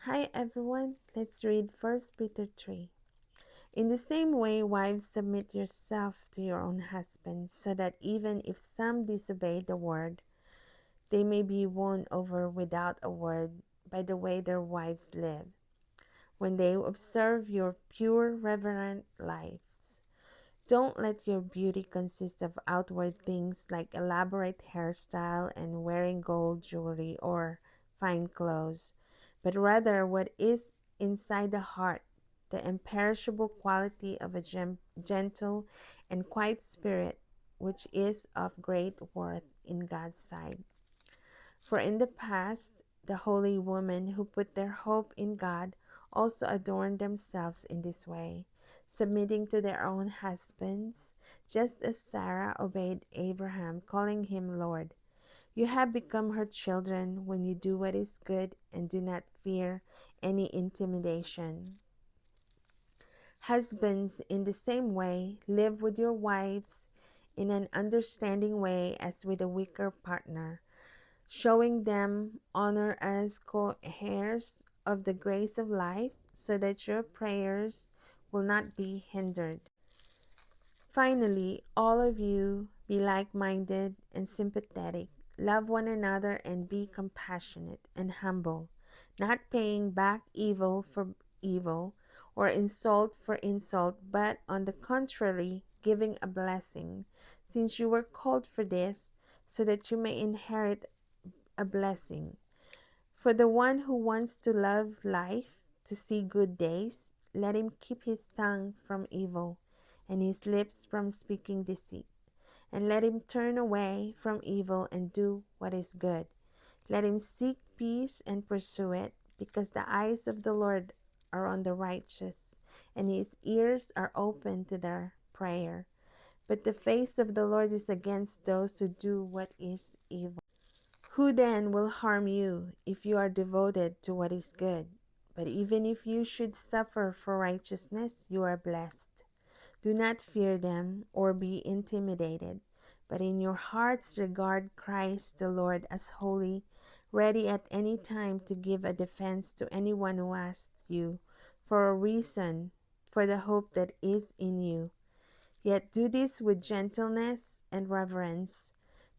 Hi everyone, let's read 1 Peter 3. In the same way, wives, submit yourself to your own husbands, so that even if some disobey the word, they may be won over without a word by the way their wives live, when they observe your pure, reverent lives. Don't let your beauty consist of outward things like elaborate hairstyle and wearing gold jewelry or fine clothes, but rather what is inside the heart, the imperishable quality of a gentle and quiet spirit, which is of great worth in God's sight. For in the past, the holy women who put their hope in God also adorned themselves in this way, submitting to their own husbands, just as Sarah obeyed Abraham, calling him Lord. You have become her children when you do what is good and do not fear any intimidation. Husbands, in the same way, live with your wives in an understanding way as with a weaker partner, showing them honor as co-heirs of the grace of life, so that your prayers will not be hindered. Finally, all of you be like-minded and sympathetic, love one another and be compassionate and humble, not paying back evil for evil or insult for insult, but on the contrary, giving a blessing, since you were called for this, so that you may inherit a blessing. For the one who wants to love life, to see good days, let him keep his tongue from evil and his lips from speaking deceit. And let him turn away from evil and do what is good. Let him seek peace and pursue it, because the eyes of the Lord are on the righteous, and his ears are open to their prayer. But the face of the Lord is against those who do what is evil. Who then will harm you if you are devoted to what is good? But even if you should suffer for righteousness, you are blessed. Do not fear them or be intimidated, but in your hearts regard Christ the Lord as holy, ready at any time to give a defense to anyone who asks you for a reason for the hope that is in you. Yet do this with gentleness and reverence,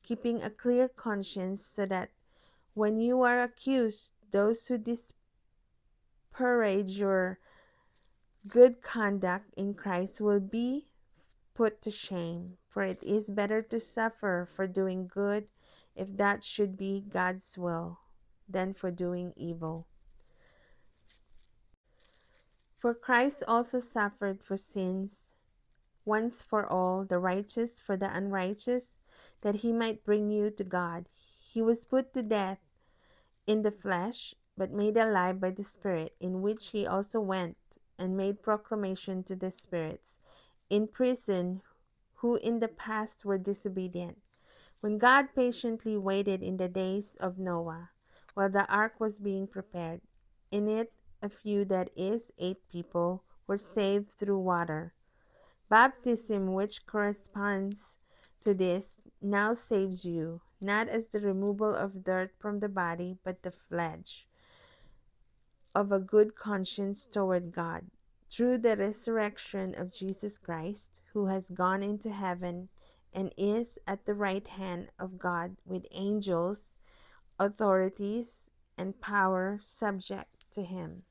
keeping a clear conscience, so that when you are accused, those who disparage your good conduct in Christ will be put to shame. For it is better to suffer for doing good, if that should be God's will, than for doing evil. For Christ also suffered for sins once for all, the righteous for the unrighteous, that he might bring you to God. He was put to death in the flesh, but made alive by the Spirit, in which he also went and made proclamation to the spirits in prison, who in the past were disobedient, when God patiently waited in the days of Noah, while the ark was being prepared. In it a few, that is, 8 people, were saved through water. Baptism, which corresponds to this, now saves you, not as the removal of dirt from the body, but the pledge of a good conscience toward God, through the resurrection of Jesus Christ, who has gone into heaven and is at the right hand of God, with angels, authorities, and power subject to him.